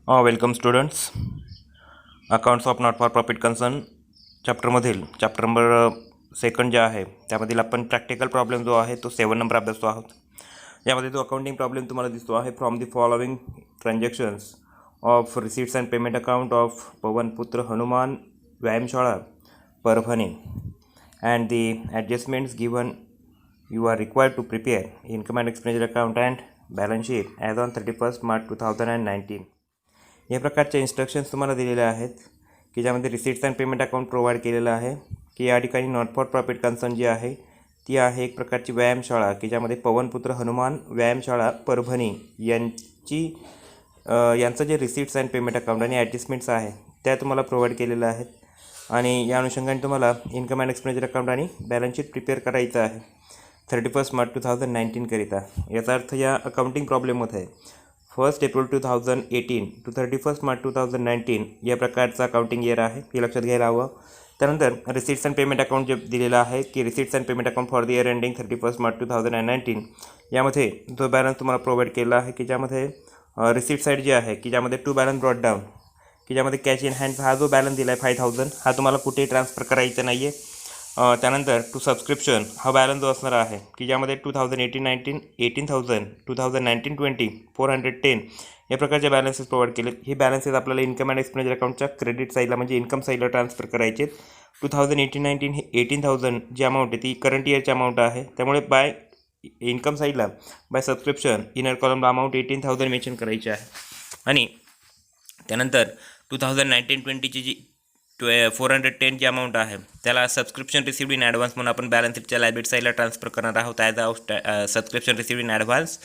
Welcome students. Accounts of not for profit concern चॅप्टरमधील chapter number second जे आहे त्यामधील आपण प्रॅक्टिकल प्रॉब्लेम जो आहे तो 7 नंबर अभ्यासतो आहोत. यामध्ये जो अकाउंटिंग प्रॉब्लेम तुम्हाला दिसतो आहे, from the following transactions of receipts and payment account of पवनपुत्र हनुमान व्यायामशाळा Parbhani and the adjustments given you are required to prepare income and expenditure account and balance sheet as on 31st March 2019. या प्रकारचे instructions तुम्हाला दिलेले आहेत की ज्यामध्ये receipts and payment account provide केलेलं आहे की या ठिकाणी नॉट फॉर प्रॉफिट कन्सर्न जी आहे ती आहे एक प्रकारची व्यायामशाळा की ज्यामध्ये पवनपुत्र हनुमान व्यायामशाळा परभणी यांचं जे रिसीट्स अँड पेमेंट अकाउंट आणि ॲडजस्टमेंट्स आहे त्या तुम्हाला प्रोव्हाइड केलेलं आहेत आणि या अनुषंगाने तुम्हाला इन्कम अँड एक्सपेंडिचर अकाउंट आणि बॅलन्स शीट प्रिपेअर करायचं आहे 31 मार्च 2019 करिता. याचा अर्थ या अकाउंटिंग प्रॉब्लेममध्ये 1 एप्रिल 2018 टू 31 मार्च 2019 या प्रकारचा अकाउंटिंग इयर आहे, हे लक्षात घ्यायला हवं. त्यानंतर रिसीट्स अँड पेमेंट अकाउंट जे दिलेलं आहे की receipts and payment account for the year ending 31 March 2019 यामध्ये जो बॅलन्स तुम्हाला प्रोव्हाइड केला आहे की ज्यामध्ये रिसीट साईड जी आहे की ज्यामध्ये टू बॅलन्स ब्रॉट डाऊन की ज्यामध्ये कॅश इन हँड हा जो बॅलन्स दिला आहे 5000 हा तुम्हाला कुठेही ट्रान्सफर करायचा नाही आहे. त्यानंतर टू सबस्क्रिप्शन हा बॅलन्स जो असणार आहे की ज्यामध्ये 2018-19 18,000 2019-20 410 या प्रकारचे बॅलन्सेस प्रोव्हाइड केले. हे बॅलन्सेस आपल्याला इन्कम अँड एक्सपेंडिचर अकाउंटच्या क्रेडिट साईडला म्हणजे इन्कम साईडला ट्रान्सफर करायचे. 2018-19 हे 18,000 जी अमाऊंट आहे ती करंट इयरची अमाऊंट आहे, त्यामुळे बाय इन्कम साईडला bye subscription inner कॉलमला amount 18,000 mention करायची आहे. आणि त्यानंतर 2019-20ची जी 410 जी अमाऊंट आहे त्याला सबस्क्रिप्शन रिसिव्ड इन ॲडव्हान्स म्हणून आपण बॅलन्स शीटच्या लायबिलिटी साईडला ट्रान्सफर करणार आहोत as a subscription received in advance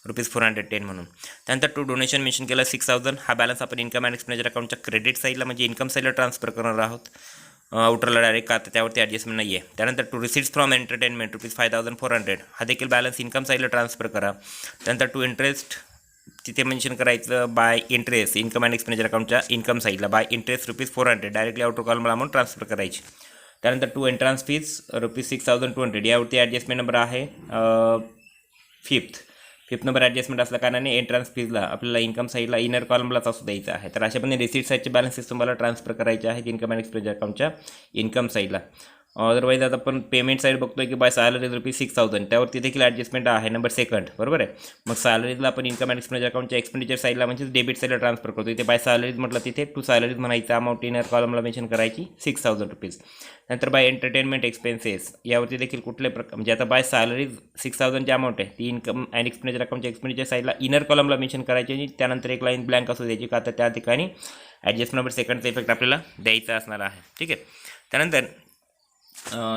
₹410 म्हणून. त्यानंतर टू डोनेशन मेन्शन केलं 6,000 हा बॅलन्स आपण इन्कम अँड एक्सपेंडिचर अकाउंटच्या क्रेडिट साईडला म्हणजे इन्कम साईडला ट्रान्सफर करणार आहोत आउटरला डायरेक्ट का त्यावरती ॲडजस्टमेंट नाही आहे. त्यानंतर टू रिसीट्स फ्रॉम एंटरटेनमेंट ₹5,400 हा देखील बॅलन्स इन्कम साईडला ट्रान्सफर करा. त्यानंतर टू इंटरेस्ट तिथे मेन्शन करायचं by interest income and expenditure अकाउंटच्या इन्कम साईडला बाय इंटरेस्ट ₹400 डायरेक्टली आउटर कॉलमला अमाऊंट ट्रान्सफर करायची. त्यानंतर टू एंट्रान्स फीज ₹6,200 यावरती ॲडजस्टमेंट नंबर आहे फिफ्थ नंबर ॲडजस्टमेंट असल्या कारणाने एंट्रान्स फीजला आपल्याला इन्कम साईडला इनर कॉलमलाच असू द्यायचं आहे. तर अशाप्रमाणे रिसीट साईडचे बॅलन्सेस तुम्हाला ट्रान्सफर करायचे आहेत इन्कम अँड एक्सपेंडिचर अकाउंटच्या इन्कम साईडला. अदरवाईज आता आपण पेमेंट साईड बघतोय की बाय सॅलरीज ₹6,000 त्यावरती देखील ॲडजस्टमेंट आहे नंबर सेकंड, बरोबर आहे. मग सॅलरीजला आपण इन्कम अँड एक्सपेंडिचर अकाउंटच्या एक्सपेंडिचर साईडला म्हणजे डेबिट साईडला ट्रान्सफर करतो. इथे बाय सॅलरीज म्हटलं तिथे टू सॅलरीज म्हणायचं अमाऊंट इनर कॉलमला मेन्शन करायची ₹6,000. नंतर बाय एंटरटेनमेंट एक्सपेन्सेस यावरती देखील कुठले म्हणजे आता बाय सॅलरीज 6,000 जी अमाऊंट आहे ती इन्कम अँड एक्सपेंडिचर अकाउंटच्या एक्सपेंडिचर साईडला इनर कॉलमला मेन्शन करायची आणि त्यानंतर एक लाईन ब्लँक असू द्यायची का तर त्या ठिकाणी ॲडजस्ट नंबर सेकंडचा इफेक्ट आपल्याला द्यायचा असणार आहे, ठीक आहे. त्यानंतर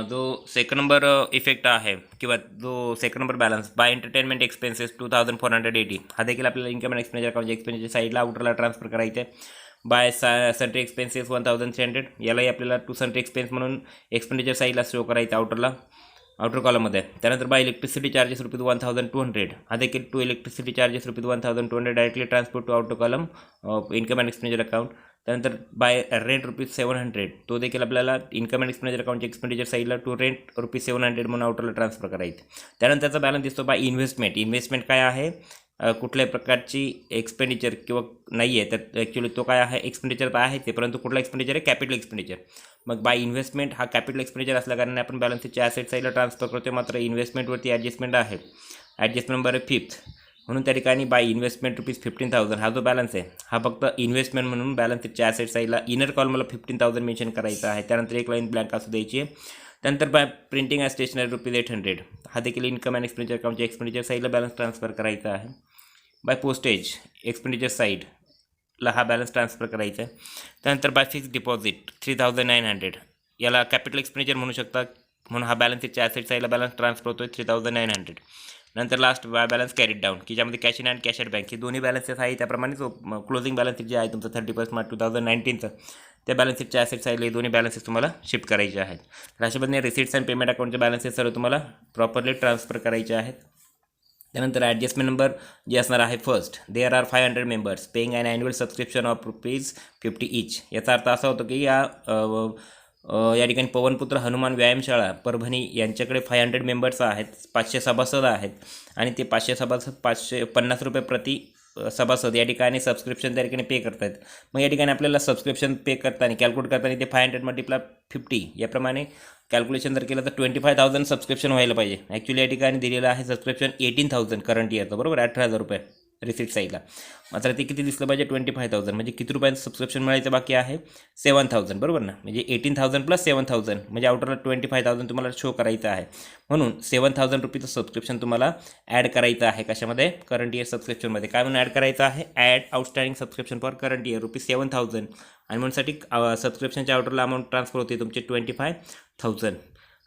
जो सेकंड नंबर इफेक्ट आहे किंवा जो second number balance by entertainment expenses 2,480 हा देखील आपल्याला इन्कम अँड एक्सपेंडिचर अकाउंटच्या एक्सपेंडिचर साईडला आउटरला ट्रान्सफर करायचे आहे. बाय सन्ट्री एक्सपेन्सेस 1,300 यालाही आपल्याला टू सन्ट्री एक्सपेन्स म्हणून एक्सपेंडिचर साईडला शो करायचं आउटर कॉलममध्ये. त्यानंतर बाय इलेक्ट्रिसिटी चार्जेस ₹1,200 हा देखील to electricity charges ₹1,200 directly transport to outer column income and expenditure account. त्यानंतर बाय रेंट ₹700 तो देखील आपल्याला इन्कम अँड एक्सपेंडिचर अकाउंटच्या एक्सपेंडिचर साईडला टू रेंट ₹700 म्हणून आउटरला ट्रान्सफर करायचं. त्यानंतरचा बॅलन्स दिसतो बाय इन्व्हेस्टमेंट काय आहे कुठल्याही प्रकारची एक्सपेंडिचर किंवा नाही आहे तर ॲक्च्युली तो काय आहे एक्सपेंडिचर तर आहे ते, परंतु कुठला एक्सपेंडिचर आहे कॅपिटल एक्सपेंडिचर. मग बाय इन्व्हेस्टमेंट हा कॅपिटल एक्सपेंडिचर असल्याकारणे आपण बॅलन्स शीटच्या ॲसेट साईडला ट्रान्सफर करतो, मात्र इन्व्हेस्टमेंटवरती ॲडजस्टमेंट आहे ॲडजस्टमेंट नंबर आहे 5th म्हणून त्या ठिकाणी बाय इन्व्हेस्टमेंट ₹15,000 हा जो बॅलन्स आहे हा फक्त इन्व्हेस्टमेंट म्हणून बॅलन्स शीटच्या ॲसेट साईडला इनर कॉलमला 15,000 मेन्शन करायचं आहे. त्यानंतर एक लाईन ब्लँक असू द्यायची आहे. त्यानंतर बाय प्रिंटिंग अँड स्टेशनरी ₹800 हा देखील इन्कम अँड एक्सपेंडिचर अकाउंटच्या एक्सपेंडिचर साईडला बॅलन्स ट्रान्सफर करायचा आहे. बाय पोस्टेज एक्सपेंडिचर साईडला हा बॅलन्स ट्रान्सफर करायचा आहे. त्यानंतर बाय फिक्स डिपॉझिट 3,900 याला कॅपिटल एक्सपेंडिचर म्हणू शकता म्हणून हा बॅलन्स शीटच्या ॲसेट साईडला बॅलन्स ट्रान्सफर होतो 3,900. नंतर last by balance carried down की ज्यामध्ये cash in and cash at bank ही दोन्ही बॅलन्सेस आहे. त्याप्रमाणे जो क्लोजिंग बॅलन्स जे आहे तुमचं 31 मार्च 2019चं त्या बॅलन्स शीटच्या ॲसेट साईडला दोन्ही बॅलन्सेस तुम्हाला शिफ्ट करायचे आहेत. तर अशा पद्धतीने रिसीट्स अँड पेमेंट अकाउंटचे बॅलन्सेस सर्व तुम्हाला प्रॉपरली ट्रान्सफर करायचे आहेत. त्यानंतर ॲडजस्टमेंट नंबर जे असणार आहे first there are 500 members paying and annual subscription of ₹50 each. याचा अर्थ असा होतो की या ठिकाणी पवनपुत्र हनुमान व्यायामशाळा परभणी यांच्याकडे 500 मेंबर्स आहेत, 500 सभासद आहेत आणि ते 500 सभासद ₹550 प्रति सभासद या ठिकाणी सबस्क्रिप्शन त्या ठिकाणी पे करतात. मग या ठिकाणी आपल्याला सबस्क्रिप्शन पे करताना कॅल्क्युलेट करताना ते 500 मल्टिप्लाय 50 याप्रमाणे कॅल्क्युलेशन जर केलं तर 25,000 सबस्क्रिप्शन व्हायला पाहिजे. ॲक्च्युली या ठिकाणी दिलेलं आहे सबस्क्रिप्शन 18,000 करंट इयरचं, बरोबर, 18,000 रुपये रिसिट साईडला. मात्र ते किती दिसलं पाहिजे 25,000, म्हणजे किती रुपयांचं सबस्क्रिप्शन मिळायचं बाकी आहे 7,000, बरोबर ना. म्हणजे 18,000 प्लस 7,000 म्हणजे आउटरला 25,000 तुम्हाला शो करायचं आहे. म्हणून 7,000 रुपीचं सबस्क्रिप्शन तुम्हाला ॲड करायचं आहे. कशामध्ये? करंट इयर सबस्क्रिप्शनमध्ये. काय म्हणून ॲड करायचं आहे? Add outstanding subscription for current year ₹7,000 आणि म्हणूनसाठी सबस्क्रिप्शनच्या आउटरला अमाऊंट ट्रान्सफर होते तुमचे 25,000.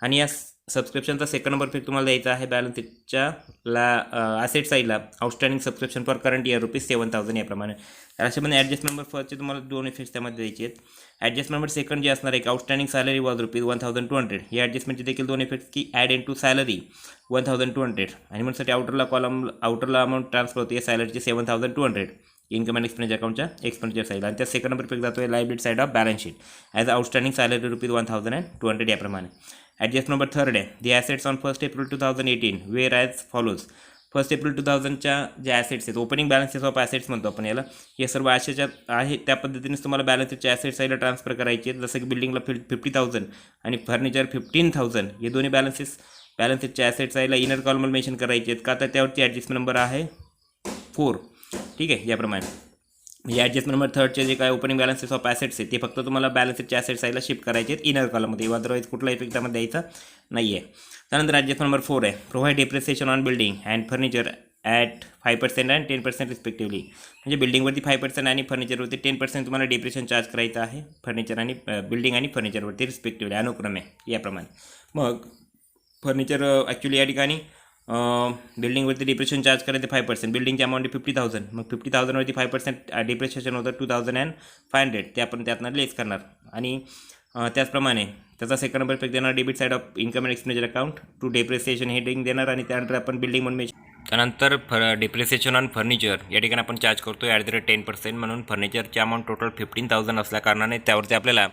आणि या सबस्क्रिप्शनचा सेकंड नंबर फिक तुम्हाला द्यायचा आहे बॅलन्स शीटच्या ॲसेट साईडला outstanding subscription for current year ₹7,000 याप्रमाणे. तर अशाप्रमाणे ॲडजस्ट नंबर फर्स्टचे तुम्हाला 2 इफेक्ट्स त्यामध्ये द्यायचे आहेत. ॲडजस्ट नंबर सेकंड जे असणार आहे आउटस्टँडिंग सॅलरी वॉज ₹1,200. या ॲडजस्टमेंटचे देखील 2 इफेक्ट्स की ॲड इन टू सॅलरी 1,200 आणि म्हणून आउटरला अमाऊंट ट्रान्सफर होते सॅलरीचे 7,200 इन्कम अँड एक्सपेंडिचर अकाउंटच्या एक्सपेंडिचर साईड. आणि त्या सेकंड नंबर पेक जातो आहे liability side of balance sheet as outstanding salary ₹1,200 याप्रमाणे. ॲडजस्ट नंबर थर्ड आहे the assets on 1 April 2018 were as follows. 1 April 2000च्या ज्या ॲसेट्स आहेत ओपनिंग बॅलन्सेस ऑफ ॲसेट्स म्हणतो आपण याला, हे सर्व अशाच्या आहे त्या पद्धतीनेच तुम्हाला बॅलन्सच्या ॲसेट साईडला ट्रान्सफर करायचे आहेत. जसं की बिल्डिंगला 50,000 आणि फर्निचर 15,000 हे दोन्ही बॅलन्सेसच्या ॲसेट साईडला इनर कॉलमला मेन्शन करायचे आहेत. का तर त्यावरती ॲडजस्टमेंट नंबर आहे 4. ठीक आहे, याप्रमाणे. म्हणजे ॲडजस्ट नंबर थर्डचे जे काय ओपनिंग बॅलन्सेस ऑफ ॲसेट्स आहेत ते फक्त तुम्हाला बॅलन्सच्या ॲसेट साईडला शिफ्ट करायचे आहेत इनर कॉलममध्ये, अदरवाईज कुठला इफेक्ट त्यामध्ये द्यायचा नाही आहे. त्यानंतर ॲडजस्ट नंबर 4 आहे provide depreciation on building and furniture at 5% and 10% respectively. म्हणजे बिल्डिंगवरती 5% आणि फर्निचरवरती 10% तुम्हाला डेप्रिसिएशन चार्ज करायचं आहे फर्निचर आणि बिल्डिंग आणि फर्निचरवरती रिस्पेक्टिव्हली अनुक्रमे याप्रमाणे. मग फर्निचर ॲक्च्युली या ठिकाणी बिल्डिंगवरती डिप्रेशन चार्ज करायचं 5%, बिल्डिंगची अमाऊंट 50,000, मग 50,000वरती 5% डिप्रिशिएशन होतं 2,500 ते आपण त्यातनं लेस करणार. आणि त्याचप्रमाणे त्याचा सेकंड नंबर पेक देणार debit side of income and expenditure account to depreciation heading देणार. आणि त्यानंतर आपण बिल्डिंग म्हणून त्यानंतर डिप्रिसिएशन ऑन फर्निचर या ठिकाणी आपण चार्ज करतो @10%. म्हणून फर्निचरची अमाऊंट टोटल 15,000 असल्याकारणाने त्यावरती आपल्याला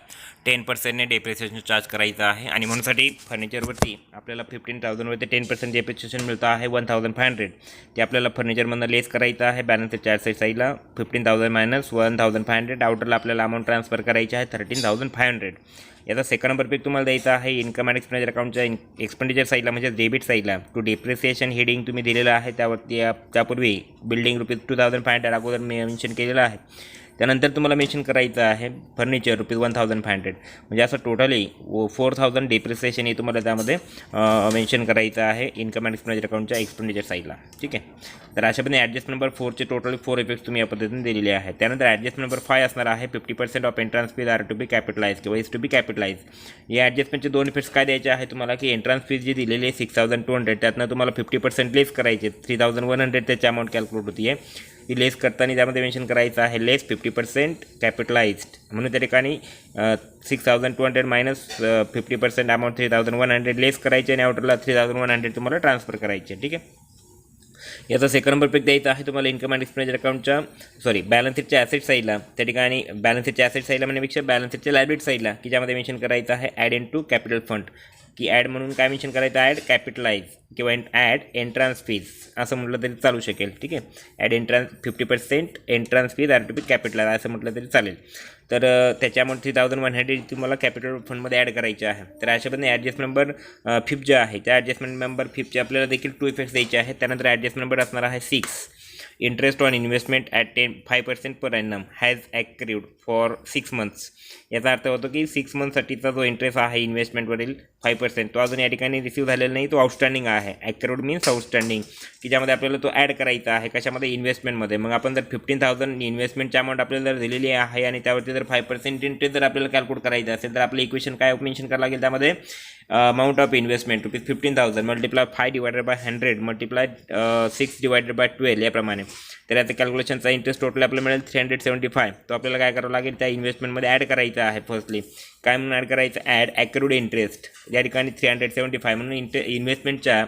10%ने डेप्रिसिएशन चार्ज करायचं आहे. आणि म्हणूनसाठी फर्निचरवरती आपल्याला 15,000वरती 10% डेप्रिसिएशन मिळतं आहे 1,500. ते आपल्याला फर्निचरमधून लेस करायचं आहे बॅलन्सच्या ॲसेट साईडला 15,000 मायनस 1,500. आउटरला आपल्याला अमाऊंट ट्रान्सफर करायची आहे 13,500. याचा सेकंड नंबर पेक तुम्हाला द्यायचा आहे इन्कम अँड एक्सपेंडिचर अकाउंटच्या एक्सपेंडिचर साईडला म्हणजे डेबिट साईडला टू डेप्रिसिएशन हेडिंग तुम्ही दिलेलं आहे. त्यावरती त्यापूर्वी बिल्डिंग ₹2,500 अगोदर मेन्शन केलेलं आहे. त्यानंतर तुम्हाला मेन्शन करायचं आहे फर्निचर ₹1,500. म्हणजे असं टोटली 4,000 डेप्रिसिएशन हे तुम्हाला त्यामध्ये मेन्शन करायचं आहे इन्कम अँड एक्सपेंडिचर अकाउंटच्या एक्सपेंडिचर साईडला. ठीक आहे, तर अशापणे ॲडजस्ट नंबर 4चे टोटली 4 इफेक्ट्स तुम्ही या पद्धतीने दिलेले आहेत. त्यानंतर ॲडजस्ट नंबर 5 असणार आहे 50% of entrance fees are to be capitalize किंवा इज टू बी कॅपिटलाइज. या ॲडजस्टमेंटचे 2 इफेक्ट्स काय द्यायचे आहे तुम्हाला की एंट्रन्स फीज जी दिलेली आहे 6,200 त्यातनं तुम्हाला 50% लेस करायचे 3,100 त्याची अमाऊंट कॅल्क्युलेट होती आहे. ती लेस करताना त्यामध्ये मेन्शन करायचं आहे लेस 50% कॅपिटलाइज्ड. म्हणून त्या ठिकाणी 6,200 मायनस 50% अमाऊंट 3,100 लेस करायचे आणि आउटरला 3,100 तुम्हाला ट्रान्सफर करायचे. ठीक आहे, याचा सेकंड नंबर पेक द्यायचा आहे तुम्हाला इन्कम अँड एक्सपेंडिचर अकाउंटच्या बॅलन्स शीटच्या ॲसेट साईडला. त्या ठिकाणी बॅलन्स शीटच्या ॲसेट साईडला म्हणण्यापेक्षा बॅलन्स शीटच्या लायबिलिटी साईडला की ज्यामध्ये मेन्शन करायचं आहे add in to capital fund. की ॲड म्हणून काय मेन्शन करायचं ॲड कॅपिटलाइज किंवा ॲड एंट्रन्स फीज असं म्हटलं तरी चालू शकेल. ठीक आहे, add 50% entrance fees are to be capitalize असं म्हटलं तरी चालेल. तर त्याच्यामुळे 3,100 तुम्हाला कॅपिटल फंडमध्ये ॲड करायचे आहे. तर अशा पद्धतीने ॲडजस्ट नंबर 5 जे आहे त्या ॲडजस्टमेंट नंबर 5चे आपल्याला देखील 2 इफेक्ट्स द्यायचे आहेत. त्यानंतर ॲडजस्ट नंबर असणार आहे 6 interest on investment at 5% per annum has accrued for 6 months. याचा अर्थ होतो की 6 monthसाठीचा जो इंटरेस्ट आहे इन्व्हेस्टमेंटवरील 5% तो अजून या ठिकाणी रिसीव्ह झालेला नाही, तो आउटस्टँडिंग आहे. ॲक्रिड मीन्स आउटस्टँडिंग की ज्यामध्ये आपल्याला तो ॲड करायचा आहे कशामध्ये इन्व्हेस्टमेंटमध्ये. मग आपण जर 15,000 इन्व्हेस्टमेंटची अमाऊंट आपल्याला जर दिलेली आहे आणि त्यावरती जर 5% इंटरेस्ट जर आपल्याला कॅल्क्युलेट करायचं असेल तर आपलं इक्वेशन काय मेन्शन करावं लागेल त्यामध्ये amount of investment ₹15,000 multiply 5/100 multiply 6/12 याप्रमाणे. तर याचं कॅल्क्युलेशनचा इंटरेस्ट टोटल आपल्याला मिळेल 375. तो आपल्याला काय करावं लागेल त्या इन्व्हेस्टमेंटमध्ये ॲड करायचं आहे. फर्स्टली काय म्हणून ॲड करायचं ॲड ॲक्रुड इंटरेस्ट या ठिकाणी 375 म्हणून इन्व्हेस्टमेंटच्या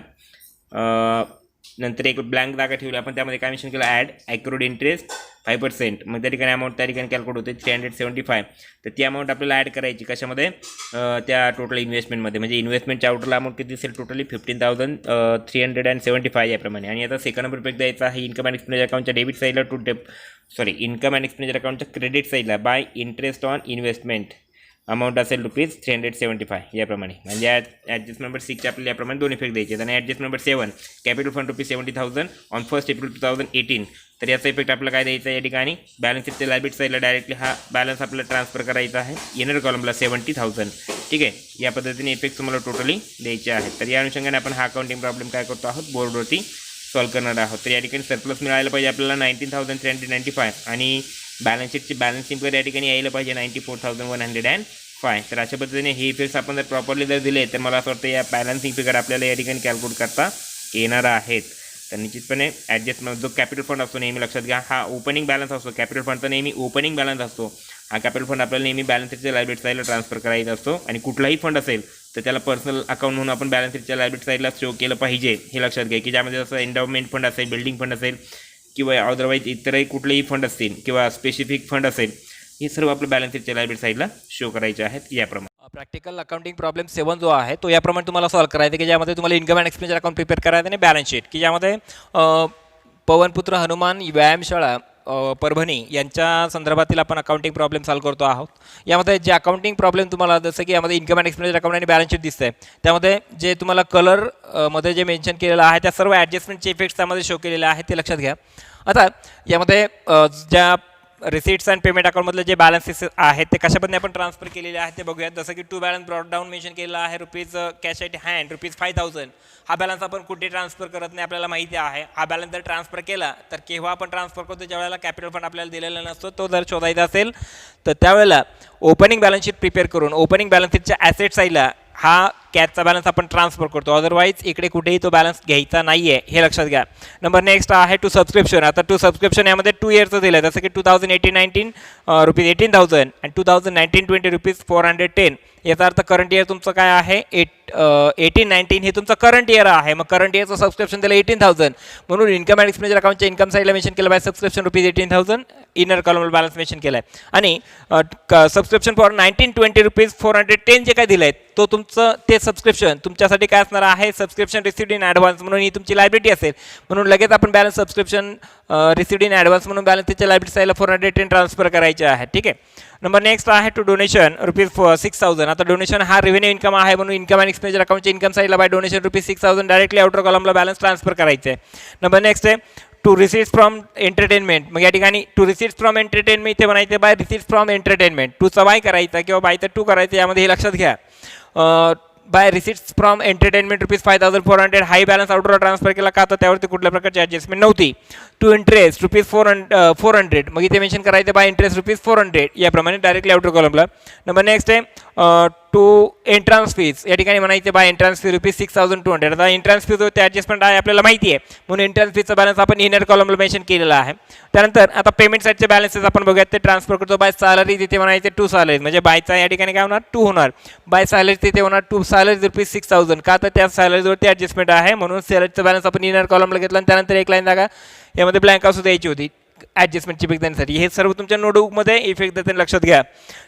नंतर एक ब्लँक जागा ठेवली आपण, त्यामध्ये काय मेन्शन केलं, ॲड ॲक्रोड इंटरेस्ट 5%. मग त्या ठिकाणी अमाऊंट त्या ठिकाणी कॅल्क्युलेट होते 375. तर ती अमाऊंट आपल्याला ॲड करायची कशामध्ये, त्या टोटल इन्व्हेस्टमेंटमध्ये. म्हणजे इन्व्हेस्टमेंटच्या आउटरला अमाऊंट किती असेल, टोटली 15,375 याप्रमाणे. आणि आता सेकंड नंबर पेक द्यायचा आहे इन्कम अँड एक्सपेंडिचर अकाउंटच्या डेबिट साईडला इन्कम अँड एक्सपेंडिचर अकाउंटच्या क्रेडिट साईडला by interest on investment amount असेल ₹375 याप्रमाणे. म्हणजे ॲडजस्ट नंबर 6 आपल्याला याप्रमाणे दोन इफेक्ट द्यायचे आहेत. आणि adjust number 7 capital fund ₹70,000 on 1 April 2018. तर याचा इफेक्ट आपल्याला काय द्यायचा आहे, या ठिकाणी बॅलन्स शीटच्या लायबिलिटी साईडला डायरेक्टली हा बॅलन्स आपल्याला ट्रान्सफर करायचा आहे इनर कॉलमला 70,000. ठीक आहे, या पद्धतीने इफेक्ट तुम्हाला टोटली द्यायचे आहेत. तर या अनुषंगाने आपण हा अकाउंटिंग प्रॉब्लेम काय करतो आहोत, बोर्डवरती सॉल्व्ह करणार आहोत. तर या ठिकाणी सरप्लस मिळायला पाहिजे आपल्याला 19,395 आणि बॅलन्स शीटची बॅलन्स इम्पेअर या ठिकाणी यायला पाहिजे 94,105. तर अशा पद्धतीने हे इफेक्ट्स आपण जर प्रॉपरली जर दिले तर मला असं वाटतं या बॅलन्सिंग फिगर आपल्याला या ठिकाणी कॅल्क्युलेट करता येणार आहेत. तर निश्चितपणे ॲडजस्टमेंट जो कॅपिटल फंड असतो नेहमी लक्षात घ्या, हा ओपनिंग बॅलन्स असतो. कॅपिटल फंडचा नेहमी ओपनिंग बॅलन्स असतो. हा कॅपिटल फंड आपल्याला नेहमी बॅलन्स शीटच्या लायबिलिटी साईडला ट्रान्सफर करायचा असतो. आणि कुठलाही फंड असेल तर त्याला पर्सनल अकाउंट म्हणून आपण बॅलन्स शीटच्या लायबिलिटी साईडला शो केलं पाहिजे, हे लक्षात घ्या. की ज्यामध्ये जसं एंडॉवमेंट फंड असेल, बिल्डिंग फंड असेल किंवा अदरवाईज इतरही कुठलेही फंड असतील किंवा स्पेसिफिक फंड असेल, हे सर्व आपलं बॅलन्स शीटच्या लायबिलिटी साईडला शो करायचे आहेत याप्रमाणे. प्रॅक्टिकल अकाउंटिंग प्रॉब्लेम 7 जो आहे तो याप्रमाणे तुम्हाला सॉल्व्ह करायचा, की ज्यामध्ये तुम्हाला income and expenditure account prepare करायचं आणि बॅलन्स शीट, की ज्यामध्ये पवनपुत्र हनुमान व्यायामशाळा परभणी यांच्या संदर्भातील आपण अकाउंटिंग प्रॉब्लेम सॉल्व्ह करतो आहोत. यामध्ये जे अकाउंटिंग प्रॉब्लेम तुम्हाला जसं की यामध्ये इन्कम अँड एक्सपेंडिचर अकाउंट आणि बॅलन्स शीट दिसतं आहे, त्यामध्ये जे तुम्हाला कलर मध्ये जे मेन्शन केलेलं आहे त्या सर्व ॲडजस्टमेंटचे इफेक्ट्स त्यामध्ये शो केलेले आहेत, ते लक्षात घ्या. आता यामध्ये ज्या रिसीट्स अँड पेमेंट अकाउंटमधले जे बॅलन्सेस आहेत ते कशा पद्धतीने आपण ट्रान्सफर केलेले आहेत ते बघूयात. जसं की to balance brought down mention केलेला आहे कॅश ॲट हँड ₹5,000. हा बॅलन्स आपण कुठे ट्रान्सफर करत नाही, आपल्याला माहिती आहे. हा बॅलन्स जर ट्रान्सफर केला तर केव्हा आपण ट्रान्सफर करतो, ज्यावेळेला कॅपिटल फंड आपल्याला दिलेला नसतो. तो जर शोधायचा असेल तर त्यावेळेला ओपनिंग बॅलन्स शीट प्रिपेअर करून ओपनिंग बॅलन्स शीटच्या ॲसेट साईडला हा कॅशचा बॅलन्स आपण ट्रान्सफर करतो. अदरवाईज इकडे कुठेही तो बॅलन्स घ्यायचा नाही आहे, हे लक्षात घ्या. नंबर नेक्स्ट आहे टू सबस्क्रिप्शन. आता टू सबस्क्रिप्शन यामध्ये 2 इयरचं दिलं आहे, जसं की 2018-19 ₹18,000 आणि 2019-20 ₹410. याचा अर्थ करंट इयर तुमचं काय आहे, 18-19 हे तुमचं करंट इयर आहे. मग करंट इयरचं सबस्क्रिप्शन दिलं 18,000, म्हणून इन्कम अँड एक्सपेंडिचर अकाउंटच्या इन्कम साईडला मेन्शन केलं bye subscription ₹18,000, inner कॉलमला balance mention केला आहे. आणि सबस्क्रिप्शन फॉर 19-20 ₹410 जे काय दिलं आहे तो तुमचं ते सबस्क्रिप्शन तुमच्यासाठी काय असणार आहे, सबस्क्रिप्शन रिसिव्ड इन ॲडव्हान्स म्हणून ही तुमची लायबिलिटी असेल. म्हणून लगेच आपण balance subscription received in advance म्हणून बॅलन्स त्याच्या लायबिलिटी साईडला 410 ट्रान्सफर करायचे आहे. ठीक आहे. नंबर नेक्स्ट आहे टू डोनेशन ₹6,000. आता डोनेशन हा रेव्हेन्यू इन्कम आहे, म्हणून इन्कम अँड एक्सपेंडिचर अकाउंटच्या इन्कम साईडला bye donation ₹6,000 directly outer कॉलमला balance transfer करायचं आहे. नंबर नेक्स्ट आहे टू रिसीट्स फ्रॉम एंटरटेनमेंट. मग या ठिकाणी टू रिसीट्स फ्रॉम एंटरटेनमेंट इथे म्हणायचे bye receipts from entertainment. टूचा bye करायचा किंवा बायचा टू करायचं, यामध्ये हे लक्षात घ्या. बाय रिसीट्स फ्रॉम एंटरटेनमेंट ₹5,400 हाही बॅलन्स आउटरला ट्रान्सफर केला का, तर त्यावरती कुठल्या प्रकारची ॲडजस्टमेंट नव्हती. टू इंटरेस्ट ₹400, मग इथे मेन्शन करायचं बाय इंटरेस्ट ₹400 याप्रमाणे डायरेक्टली आउटर कॉलमला. नंबर नेक्स्ट आहे टू एंट्रान्स फीज. या ठिकाणी म्हणायचे बाय एंट्रान्स फी ₹6,200. आता एंट्रान्स फीज ते ॲडजस्टमेंट आहे आपल्याला माहिती आहे, म्हणून एंट्रान्स फीचा बॅलन्स आपण इनर कॉलमला मेन्शन केलेला आहे. त्यानंतर आता पेमेंट साईडचे बॅलन्सेस आपण बघूयात, ते ट्रान्सफर करतो बाय सॅलरी. तिथे म्हणायचे टू सॅलरीज, म्हणजे बायचा या ठिकाणी काय होणार, टू होणार. बाय सॅलरी तिथे होणार टू सॅलरीज ₹6,000 का, तर त्या सॅलरीजवरती ॲडजस्टमेंट आहे, म्हणून सॅलरीचा बॅलन्स आपण इनर कॉलमला घेतला. आणि त्यानंतर एक लाईन जागा यामध्ये ब्लँक असू द्यायची होती ॲडजस्टमेंटची इफेक्ट देण्यासाठी. हे सर्व तुमच्या नोटबुकमध्ये इफेक्ट देताना लक्षात घ्या.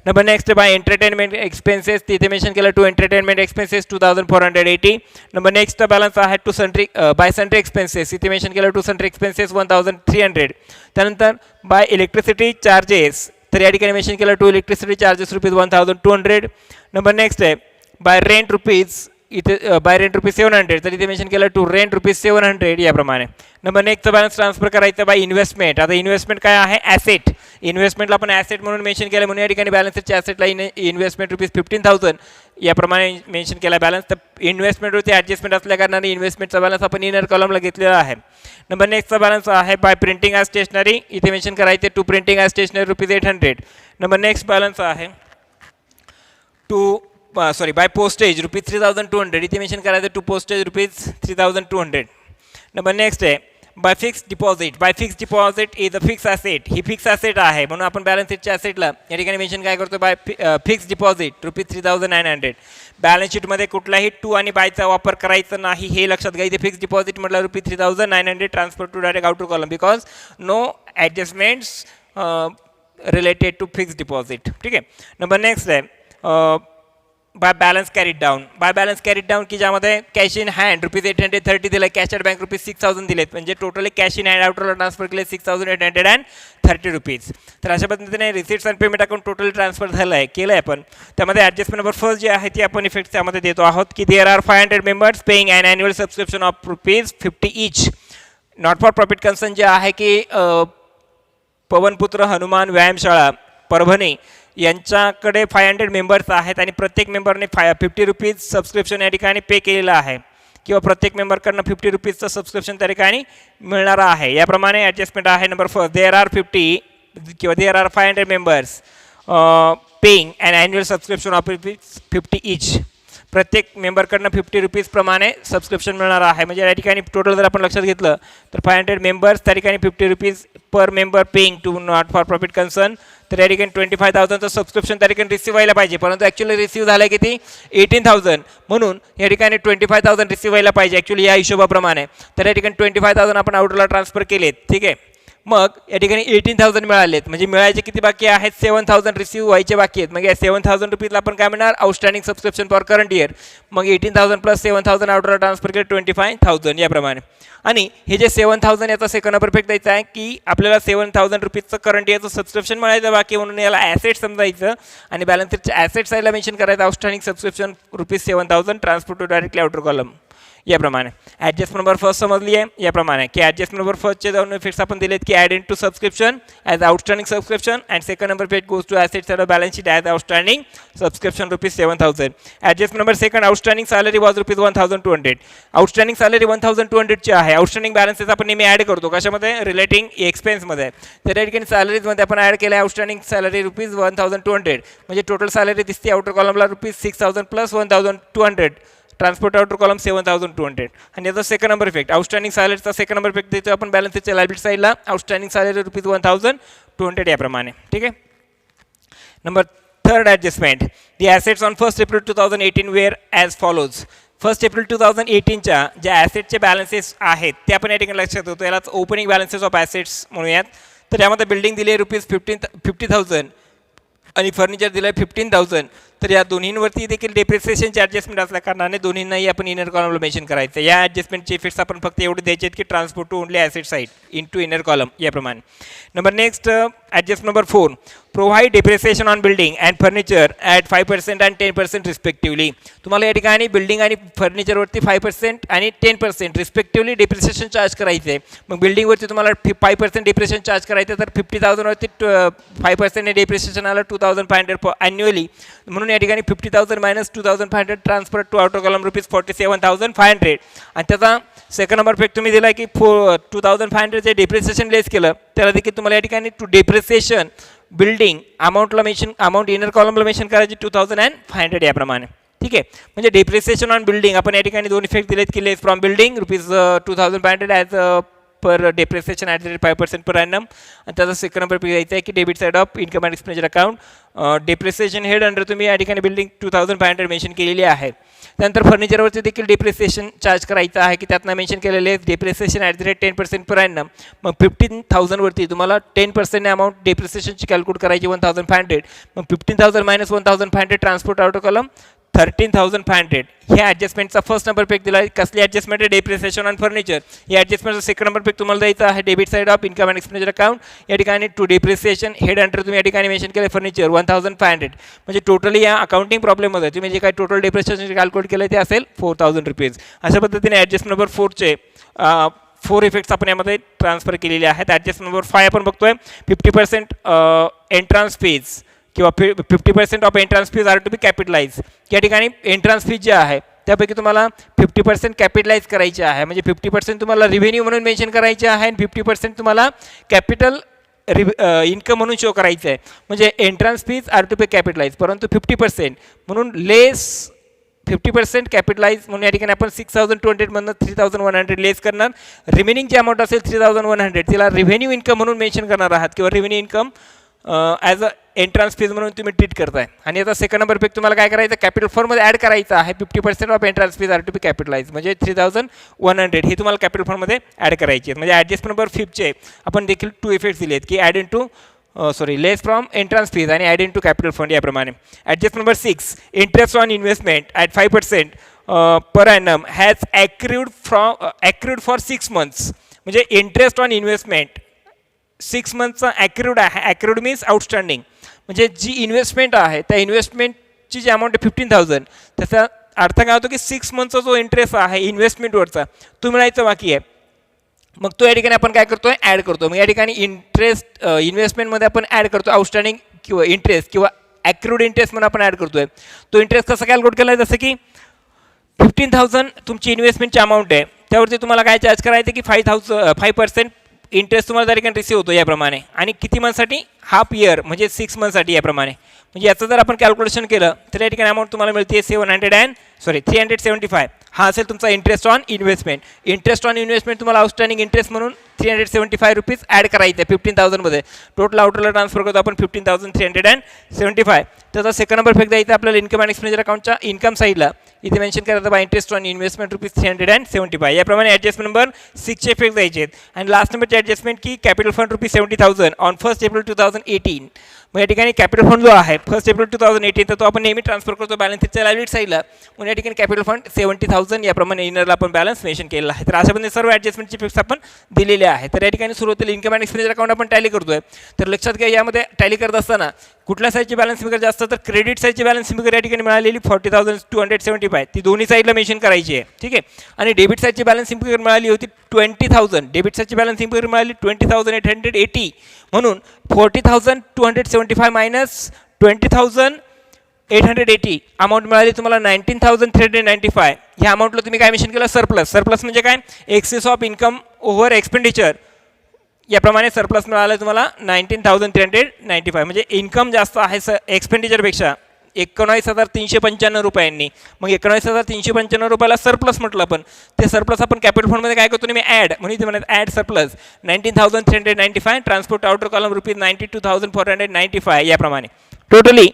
Number next by entertainment expenses. तिथे मेन्शन केलं to entertainment expenses ₹2,480. Number next balance आहे to sundry by sundry expenses. इथे मेन्शन केलं टू सन्ट्री एक्सपेन्सेस ₹1,300. त्यानंतर बाय इलेक्ट्रिसिटी चार्जेस, तर या ठिकाणी मेन्शन केलं to electricity charges ₹1,200. Number next आहे बाय रेंट इथे बाय रेंट ₹700, तर इथे मेन्शन केलं टू रेंट ₹700 याप्रमाणे. नंबर नेक्स्टचा बॅलन्स ट्रान्सफर करायचं बाय इन्व्हेस्टमेंट. आता इन्व्हेस्टमेंट काय आहे, ॲसेट. इन्व्हेस्टमेंटला आपण ॲसेट म्हणून मेन्शन केलं, म्हणून या ठिकाणी बॅलन्सच्या ॲसेटला इन्व्हेस्टमेंट ₹15,000 याप्रमाणे मेन्शन केला बॅलन्स. तर इन्व्हेस्टमेंटवरती ॲडजस्टमेंट असल्या कारणाने इन्व्हेस्टमेंटचा बॅलन्स आपण इनर कॉलमला घेतलेला आहे. नंबर नेक्स्टचा बॅलन्स आहे बाय प्रिंटिंग ॲज स्टेशनरी. इथे मेन्शन करायचे to printing as stationery ₹800. Number next balance आहे बाय पोस्टेज ₹3,200. इथे मेन्शन करायचं टू पोस्टेज ₹3,200. नंबर नेक्स्ट आहे by fix deposit. By fix deposit is a fix asset. ही fix asset आहे म्हणून आपण बॅलन्स शीटच्या ॲसेटला या ठिकाणी मेन्शन काय करतो, बाय फिक्स डिपॉझिट ₹3,900. बॅलन्स शीटमध्ये कुठलाही टू आणि बायचा वापर करायचा नाही हे लक्षात घ्या. इथे फिक्स डिपॉझिट म्हटलं ₹3,900 transfer to direct outer column because no adjustments related to fix deposit. ठीक आहे. नंबर नेक्स्ट आहे by balance carried down. By balance carried down की ज्यामध्ये कॅश इन हँड ₹830 दिलं, कॅश ॲट बँक ₹6,000 दिलेत, म्हणजे टोटली कॅश इन हँड आउटरला transfer केले ₹6,830. तर अशा पद्धतीने receipts and payment account totally transfer झालं आहे, केलं आहे आपण. त्यामध्ये ॲडजस्टमेंट नंबर फर्स्ट जी आहे ती आपण इफेक्ट त्यामध्ये देतो आहोत की there are 500 members paying an annual subscription of ₹50 each. Not for profit concern जे आहे की पवनपुत्र हनुमान व्यायामशाळा परभणी यांच्याकडे 500 मेंबर्स आहेत आणि प्रत्येक मेंबरने ₹50 सबस्क्रिप्शन या ठिकाणी पे केलेलं आहे किंवा प्रत्येक मेंबरकडनं ₹50चं सबस्क्रिप्शन त्या ठिकाणी मिळणार आहे. याप्रमाणे ॲडजस्टमेंट आहे. नंबर फर्स्ट देअर आर 50 किंवा there are 500 members paying and annual subscription of ₹50 each. प्रत्येक मेंबरकडनं ₹50 प्रमाणे सबस्क्रिप्शन मिळणार आहे. म्हणजे या ठिकाणी टोटल जर आपण लक्षात घेतलं तर 500 मेंबर्स त्या ठिकाणी ₹50 per member paying to not for profit concern. तर या ठिकाणी 25,000चं सबस्क्रिप्शन त्या ठिकाणी रिसीव्ह व्हायला पाहिजे, परंतु ॲक्च्युअली रिसीव्ह झालं आहे किती 18,000. म्हणून या ठिकाणी 25,000 रिसीव्ह व्हायला पाहिजे ॲक्च्युअली या हिशोबाप्रमाणे. तर या ठिकाणी 25,000 आपण आउटरला ट्रान्सफर केलेत. ठीक आहे. मग या ठिकाणी 18,000 मिळालेत, म्हणजे मिळायचे किती बाकी आहेत 7,000 रिसीव्ह व्हायचे बाकी आहेत. मग या ₹7,000 आपण काय म्हणणार outstanding subscription for current year. मग 18,000 प्लस 7,000 आउटरला ट्रान्सफर केले 25,000 याप्रमाणे. आणि हे जे 7,000 याचा सेकंड परफेक्ट द्यायचा आहे की आपल्याला ₹7,000 करंट इयरचं सबस्क्रिप्शन मिळायचं बाकी, म्हणून याला ॲसेट समजायचं आणि बॅलन्स शीटच्या ॲसेट साईडला मेन्शन करायचं outstanding subscription ₹7,000 transfer to directly outer column. याप्रमाणे ॲडजस्ट नंबर फर्स्ट समजली आहे. याप्रमाणे की ॲडजस्ट नंबर फर्स्टचे दोन इफेक्ट्स आपण दिलेत की add in to subscription as outstanding subscription and second number पेज goes to asset side of balance sheet as outstanding subscription ₹7,000. Adjust number second outstanding salary was ₹1,200. Outstanding salary 1,200ची आहे. Outstanding balances आपण नेहमी add करतो कशामध्ये relating एक्सपेन्समध्ये. तर या ठिकाणी सॅलरीजमध्ये आपण ॲड केलं आहे आउटस्टँडिंग सॅलरी ₹1,200, म्हणजे टोटल सॅलरी दिसते आउटर कॉलमला ₹6,000 प्लस 1,200 ट्रान्सपोर्ट आउटर कॉलम 7,200. आणि याचा सेकंड नंबर इफेक्ट आउटस्टँडिंग सॅलरीचा सेकंड नंबर इफेक्ट देतो आपण बॅलन्स शीटच्या लायबिलिटी साईडला आउटस्टँडिंग सॅलरी ₹1,200 याप्रमाणे. ठीक आहे. Number third adjustment the assets on 1 April 2018 were as follows. 1 April 2018च्या ज्या ॲसेटचे बॅलन्सेस आहेत ते आपण या ठिकाणी लक्षात होतो. यालाच ओपनिंग बॅलन्सेस ऑफ ॲसेट्स म्हणूयात. तर यामध्ये बिल्डिंग दिली आहे ₹50,000 आणि फर्निचर दिलं आहे 15,000. तर या दोन्हींवरती देखील डेप्रिसिएशनचे ॲडजस्टमेंट असल्या कारणाने दोन्हींनाही आपण इनर कॉलमला मेन्शन करायचं. या ॲडजस्टमेंटचे इफेक्ट्स आपण फक्त एवढे द्यायचे आहेत की transport to only asset side in to inner column याप्रमाणे. Number next adjust number 4 provide depreciation on building and furniture at 5% and 10% respectively. तुम्हाला या ठिकाणी बिल्डिंग आणि फर्निचरवरती 5% आणि 10% रिस्पेक्टिव्हली डेप्रिसिएशन चार्ज करायचे आहे. मग बिल्डिंगवरती तुम्हाला 5% डेप्रिसिएशन चार्ज करायचं तर 50,000वरती 5% डेप्रिसिएशन आलं 2,500 ॲन्युअली. म्हणून या ठिकाणी 50,000 minus 2,500 transfer to outer column ₹47,500. आणि त्याचा सेकंड नंबर इफेक्ट तुम्ही दिला की 2,500 जे डेप्रिसिएशन लेस केलं त्याला देखील तुम्हाला या ठिकाणी टू डेप्रिसिएशन बिल्डिंग अमाऊंटला मेन्शन अमाऊंट इनर कॉलमला मेन्शन करायची 2,500 याप्रमाणे. ठीक आहे. म्हणजे डेप्रिसिएशन ऑन बिल्डिंग आपण या ठिकाणी दोन इफेक्ट दिलेत की less from building ₹2,500 as per depreciation at 5% per annum. आणि त्याचा सेकंड नंबर द्यायचा आहे की debit side of income and expenditure account depreciation head under तुम्ही या ठिकाणी बिल्डिंग 2,500 मेन्शन केलेली आहे. त्यानंतर फर्निचरवरती देखील डेप्रिसिएशन चार्ज करायचं आहे की त्यातनं मेन्शन केलेले डेप्रिसिएशन ॲट 10% पर ॲनम. मग 15,000वरती तुम्हाला 10% अमाऊंट डेप्रिसिएशनची कॅल्क्युलेट करायची 1,500. मग 15,000 मायनस 1,500 ट्रान्सपोर्ट आउट कॉलम 13,500. ह्या ॲडजस्टमेंटचा फर्स्ट नंबर पेक दिला. कसली ॲडजस्टमेंट आहे डेप्रिसिएशन ऑन फर्निचर. या ॲडजस्टमेंटचा सेकंड नंबर पेक तुम्हाला द्यायचा आहे debit side of income and expenditure account. या ठिकाणी टू डेप्रिसिएशन हेड अंडर तुम्ही या ठिकाणी मेन्शन केलं फर्निचर 1,500. म्हणजे टोटली या अकाउंटिंग प्रॉब्लेममध्ये तुम्ही जे काही टोटल डेप्रिसिएशन कॅल्क्युलेट केलं ते असेल ₹4,000. अशा पद्धतीने ॲडजस्ट नंबर 4चे 4 इफेक्ट्स आपण यामध्ये ट्रान्सफर केलेले आहेत. ॲडजस्ट नंबर 5 आपण बघतोय 50% एंट्रान्स फीज किंवा 50% of entrance fees are to be capitalize. या ठिकाणी एंट्रान्स फीज जे आहे त्यापैकी तुम्हाला 50% कॅपिटलाइज करायचे आहे. म्हणजे 50% तुम्हाला रिव्हेन्यू म्हणून मेन्शन करायचे आहे आणि 50% तुम्हाला कॅपिटल इन्कम म्हणून शो करायचं आहे. म्हणजे entrance fees are to be capitalize परंतु 50% म्हणून लेस 50% कॅपिटलाइज म्हणून या ठिकाणी आपण 6200मधनं 3100 लेस करणार. रिमेनिंग जी अमाऊंट असेल 3100 तिला रेव्हेन्यू इन्कम म्हणून मेन्शन करणार आहात किंवा revenue income as a entrance fees म्हणून तुम्ही ट्रीट करताय. आणि आता सेकंड नंबर पैकी तुम्हाला काय करायचं, कॅपिटल फंडमध्ये ॲड करायचं आहे 50% of entrance fees are to be capitalize, म्हणजे 3100 ही तुम्हाला कॅपिटल फंडमध्ये ॲड करायची आहे. म्हणजे ॲडजस्टमेंट नंबर 5चे आपण देखील 2 इफेक्ट्स दिले आहेत की add in to less from entrance fees आणि add in to capital fund याप्रमाणे. Adjust number 6 interest on investment at 5% per annum has accrued for 6 months, म्हणजे इंटरेस्ट ऑन इन्व्हेस्टमेंट 6 monthsचा ॲक्रूड आहे. ॲक्रूड मीन्स आउटस्टँडिंग, म्हणजे जी investment आहे त्या इन्व्हेस्टमेंटची जी amount आहे 15,000 त्याचा अर्थ काय होतो की 6 monthsचा जो इंटरेस्ट आहे इन्व्हेस्टमेंटवरचा तो मिळायचा बाकी आहे. मग तो या ठिकाणी आपण काय करतोय, ॲड करतो. मग या ठिकाणी इंटरेस्ट इन्व्हेस्टमेंटमध्ये आपण ॲड करतो आउटस्टँडिंग किंवा इंटरेस्ट किंवा ॲक्रूड इंटरेस्ट म्हणून आपण ॲड करतोय. तो इंटरेस्ट कसा कॅल्क्युलेट केला आहे, जसं की 15,000 तुमची इन्व्हेस्टमेंटची अमाऊंट आहे, त्यावरती तुम्हाला काय चार्ज करायचं की 5% इंटरेस्ट तुम्हाला त्या ठिकाणी रिसीव्ह होतो याप्रमाणे. आणि किती मंथसाठी, हाफ इयर म्हणजे 6 monthsसाठी याप्रमाणे. म्हणजे याचं जर आपण कॅल्क्युलेशन केलं तर या ठिकाणी अमाऊंट तुम्हाला मिळते 375. हा असेल तुमचा interest on investment. Interest on investment तुम्हाला आउटस्टँडिंग इंटरेस्ट म्हणून 375 रुपीज ॲड करायचं आहे 15,000मध्ये. टोटल आउटरला ट्रान्सफर करतो आपण 15,375. त्याचा सेकंड नंबर फेक द्यायचा आपल्याला इन्कम अँड एक्सपेंडिचर अकाउंटच्या इन्कम साईडला. इथे मेन्शन करायचं बाय इंटरेस्ट ऑन इन्व्हेस्टमेंट ₹375. याप्रमाणे ॲडजस्टमेंट नंबर 6चे फेक द्यायचे आहेत. आणि लास्ट नंबरचे ॲडजस्टमेंट की कॅपिटल फंड ₹70,000 ऑन 1 April 2018. मग या ठिकाणी कॅपिटल फंड जो आहे 1 April 2018 तर तो आपण नेहमी ट्रान्सफर करतो बॅलन्स शीटच्या लायबिलिटी साईडला. म्हणून या ठिकाणी कॅपिटल फंड 70,000 याप्रमाणे इनरला आपण बॅलन्स मेन्शन केलेला आहे. तर अशा पद्धतीने सर्व ॲडजस्टमेंटचे फिक्स आपण दिलेले आहे. तर या ठिकाणी सुरुवातीला इन्कम अँड एक्सपेंडिचर अकाउंट आपण टॅली करतोय. तर लक्षात घ्या यामध्ये टॅली करत असताना कुठल्या साईडची बॅलन्स फिगर जास्त, तर क्रेडिट साईडची बॅलन्स फिगर या ठिकाणी मिळालेली 40,275 ती दोन्ही साईडला मेन्शन करायची आहे. ठीक आहे. आणि डेबिट साईडची बॅलन्स फिगर मिळाली होती 20,000. डेबिट साईडची बॅलन्स फिगर मिळाली 20,880. म्हणून 40,275 मायनस 20,880 अमाऊंट मिळाली तुम्हाला 19,395. ह्या अमाऊंटला तुम्ही काय मेन्शन केलं, सरप्लस. सरप्लस म्हणजे काय, excess of income over expenditure. याप्रमाणे सरप्लस मिळालं तुम्हाला 19,395. म्हणजे इन्कम जास्त आहे एक्सपेंडिचरपेक्षा 19,395 रुपयांनी. मग 19,395 रुपयाला सरप्लस म्हटलं आपण. ते सरप्लस आपण कॅपिटल फंडमध्ये काय करतो मी ॲड, म्हणून ते म्हणत add surplus 19,395 transport outer column ₹92,495 याप्रमाणे. टोटली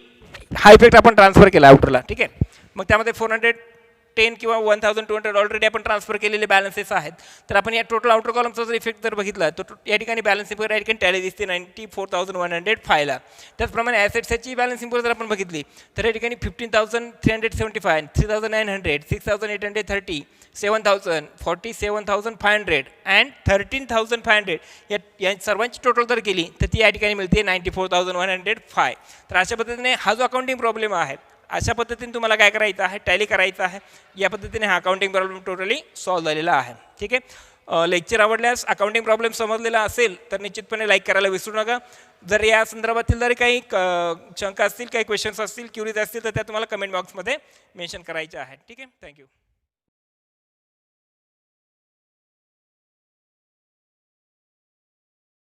हा इफेक्ट आपण ट्रान्सफर केला आउटरला. ठीक आहे. मग त्यामध्ये 410 किंवा 1,200 ऑलरेडी आपण ट्रान्सफर केलेले बॅलन्सेस आहेत. तर आपण या टोटल आउटर कॉलमचा जर इफेक्ट जर बघितला तर या ठिकाणी बॅलन्स इम्पर या ठिकाणी टॅली दिसते 94,105ला. त्याचप्रमाणे ॲसेट्सची बॅलन्स इम्पर जर आपण बघितली तर या ठिकाणी 15,375, 3,900, 6,830, 7,000, 47,500 अँड 13,500 या सर्वांची टोटल जर केली तर ती या ठिकाणी मिळते 94,105. तर अशा पद्धतीने हा जो अकाउंटिंग प्रॉब्लेम आहे अशा पद्धतीने तुम्हाला काय करायचं आहे, टॅली करायचं आहे. या पद्धतीने हा अकाउंटिंग प्रॉब्लेम टोटली सॉल्व्ह झालेला आहे. ठीक आहे. लेक्चर आवडल्यास, अकाउंटिंग प्रॉब्लेम समजलेला असेल तर निश्चितपणे लाईक करायला विसरू नका. जर या संदर्भातील जरी काही शंका असतील, काही क्वेश्चन्स असतील, क्युरीज असतील तर त्या तुम्हाला कमेंट बॉक्समध्ये मेन्शन करायच्या आहेत. ठीक आहे. थँक्यू.